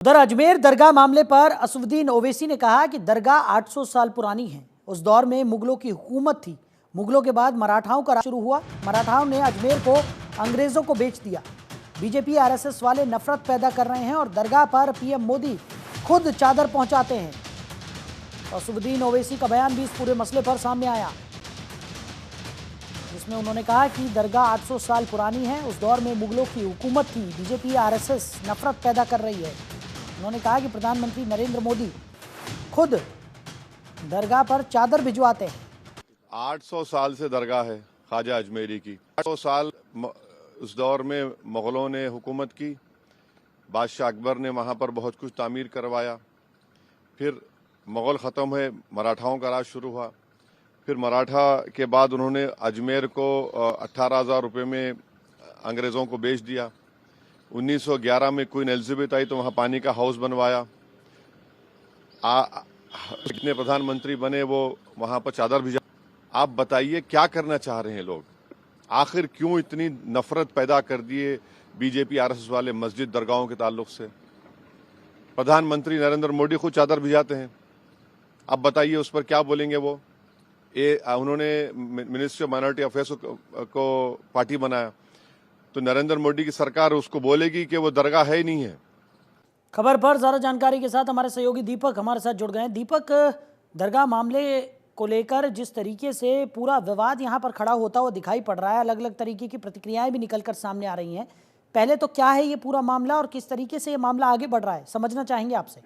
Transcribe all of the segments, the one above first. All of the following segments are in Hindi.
उधर अजमेर दरगाह मामले पर असुद्दीन ओवैसी ने कहा कि दरगाह 800 साल पुरानी है। उस दौर में मुगलों की हुकूमत थी। मुगलों के बाद मराठाओं का राज शुरू हुआ। मराठाओं ने अजमेर को अंग्रेजों को बेच दिया। बीजेपी आरएसएस वाले नफरत पैदा कर रहे हैं और दरगाह पर पीएम मोदी खुद चादर पहुंचाते हैं। असुद्दीन ओवैसी का बयान भी इस पूरे मसले पर सामने आया, जिसमें उन्होंने कहा कि दरगाह 800 साल पुरानी है। उस दौर में मुगलों की हुकूमत थी। बीजेपी आरएसएस नफरत पैदा कर रही है। उन्होंने कहा कि प्रधानमंत्री नरेंद्र मोदी खुद दरगाह पर चादर भिजवाते हैं। 800 साल से दरगाह है ख्वाजा अजमेरी की। 800 साल उस दौर में मुग़लों ने हुकूमत की। बादशाह अकबर ने वहाँ पर बहुत कुछ तामीर करवाया। फिर मुग़ल ख़त्म हुए, मराठाओं का राज शुरू हुआ। फिर मराठा के बाद उन्होंने अजमेर को 18,000 रुपये में अंग्रेज़ों को बेच दिया। 1911 में क्वीन एलिजाबेथ आई तो वहाँ पानी का हाउस बनवाया। जितने प्रधानमंत्री बने वो वहाँ पर चादर भिजा। आप बताइए क्या करना चाह रहे हैं लोग? आखिर क्यों इतनी नफरत पैदा कर दिए बीजेपी आरएसएस वाले मस्जिद दरगाहों के ताल्लुक से? प्रधानमंत्री नरेंद्र मोदी खुद चादर भिजाते हैं। अब बताइए उस पर क्या बोलेंगे वो? उन्होंने मिनिस्ट्री ऑफ माइनॉरिटी अफेयर्स को पार्टी बनाया तो नरेंद्र मोदी की सरकार उसको बोलेगी कि वो दरगाह है ही नहीं है। खबर पर ज्यादा जानकारी के साथ हमारे सहयोगी दीपक हमारे साथ जुड़ गए हैं। दीपक, दरगाह मामले को लेकर जिस तरीके से पूरा विवाद यहाँ पर खड़ा होता हुआ दिखाई पड़ रहा है, अलग अलग तरीके की प्रतिक्रियाएं भी निकलकर सामने आ रही हैं। पहले तो क्या है ये पूरा मामला और किस तरीके से ये मामला आगे बढ़ रहा है, समझना चाहेंगे आपसे।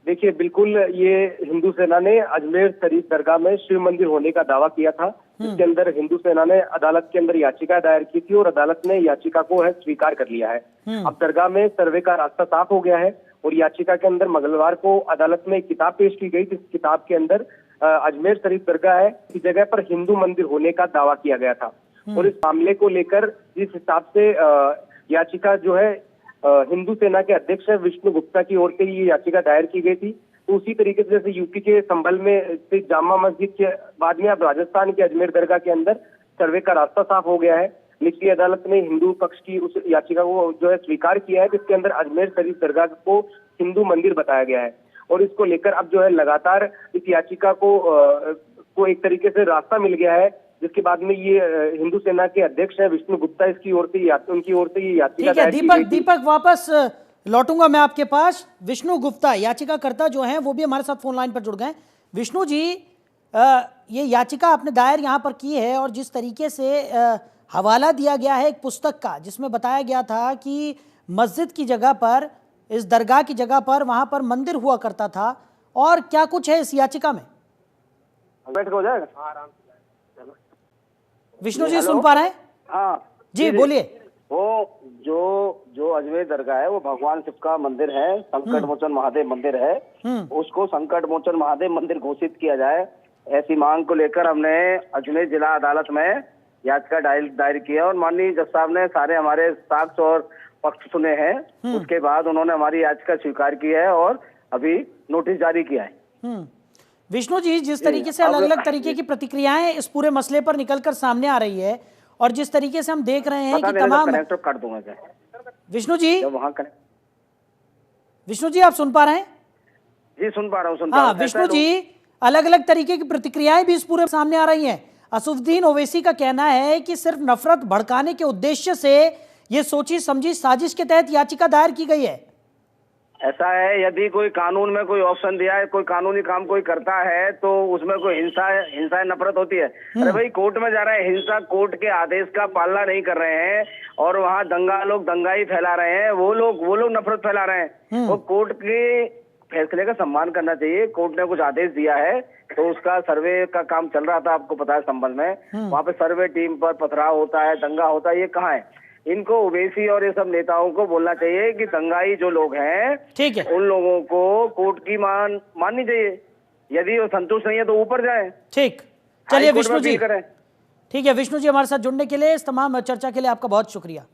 देखिए, बिल्कुल ये हिंदू सेना ने अजमेर शरीफ दरगाह में शिव मंदिर होने का दावा किया था। इसके अंदर हिंदू सेना ने अदालत के अंदर याचिका दायर की थी और अदालत ने याचिका को स्वीकार कर लिया है। अब दरगाह में सर्वे का रास्ता साफ हो गया है और याचिका के अंदर मंगलवार को अदालत में एक किताब पेश की गई। जिस किताब के अंदर अजमेर शरीफ दरगाह है की जगह पर हिंदू मंदिर होने का दावा किया गया था। और इस मामले को लेकर जिस हिसाब से याचिका जो है हिंदू सेना के अध्यक्ष विष्णु गुप्ता की ओर से ये याचिका दायर की गई थी, तो उसी तरीके से जैसे यूपी के संभल में स्थित जामा मस्जिद के बाद में अब राजस्थान के अजमेर दरगाह के अंदर सर्वे का रास्ता साफ हो गया है। निचली अदालत ने हिंदू पक्ष की उस याचिका को जो है स्वीकार किया है, जिसके अंदर अजमेर शरीफ दरगाह को हिंदू मंदिर बताया गया है। और इसको लेकर अब जो है लगातार इस याचिका को एक तरीके से रास्ता मिल गया है, जिसके बाद में ये हिंदू सेना के अध्यक्ष है विष्णु गुप्ता, इसकी ओर से उनकी ओर से ये याचिका। दीपक वापस लौटूंगा मैं आपके पास। विष्णु गुप्ता याचिकाकर्ता जो हैं वो भी हमारे साथ फोन लाइन पर जुड़ गए। विष्णु जी, ये याचिका आपने दायर यहाँ पर की है और जिस तरीके से हवाला दिया गया है एक पुस्तक का, जिसमें बताया गया था कि मस्जिद की जगह पर, इस दरगाह की जगह पर वहां पर मंदिर हुआ करता था, और क्या कुछ है इस याचिका में? हो जाएगा। विष्णु जी सुन पा रहे हैं? हाँ जी बोलिए। वो जो अजमेर दरगाह है वो भगवान शिव का मंदिर है, संकट मोचन महादेव मंदिर है। उसको संकट मोचन महादेव मंदिर घोषित किया जाए, ऐसी मांग को लेकर हमने अजमेर जिला अदालत में याचिका दायर किया और माननीय जज साहब ने सारे हमारे साक्ष्य और पक्ष सुने हैं। उसके बाद उन्होंने हमारी याचिका स्वीकार की है और अभी नोटिस जारी किया है। विष्णु जी, जिस तरीके से अलग अलग तरीके की प्रतिक्रियाएं इस पूरे मसले पर निकलकर सामने आ रही है और जिस तरीके से हम देख रहे हैं कि तमाम कर दूंगा विष्णु जी, विष्णु जी आप सुन पा रहे हैं? जी सुन पा रहा हूँ। हाँ विष्णु जी, अलग अलग तरीके की प्रतिक्रियाएं भी इस पूरे सामने आ रही हैं। असुद्दीन ओवैसी का कहना है कि सिर्फ नफरत भड़काने के उद्देश्य से ये सोची समझी साजिश के तहत याचिका दायर की गई है। ऐसा है, यदि कोई कानून में कोई ऑप्शन दिया है, कोई कानूनी काम कोई करता है तो उसमें कोई हिंसा नफरत होती है। अरे भाई, कोर्ट में जा रहे हैं, हिंसा कोर्ट के आदेश का पालना नहीं कर रहे हैं और वहाँ लोग दंगाई फैला रहे हैं, वो लोग नफरत फैला रहे हैं। वो कोर्ट के फैसले का सम्मान करना चाहिए। कोर्ट ने कुछ आदेश दिया है तो उसका सर्वे का काम चल रहा था, आपको पता है संभल में, वहाँ पे सर्वे टीम पर पथराव होता है, दंगा होता है, ये कहाँ है? इनको ओवैसी और ये सब नेताओं को बोलना चाहिए कि दंगाई जो लोग हैं, ठीक है, उन लोगों को कोर्ट की माननी चाहिए। यदि वो संतुष्ट नहीं है तो ऊपर जाए। ठीक, चलिए विष्णु जी, ठीक है विष्णु जी, हमारे साथ जुड़ने के लिए, इस तमाम चर्चा के लिए आपका बहुत शुक्रिया।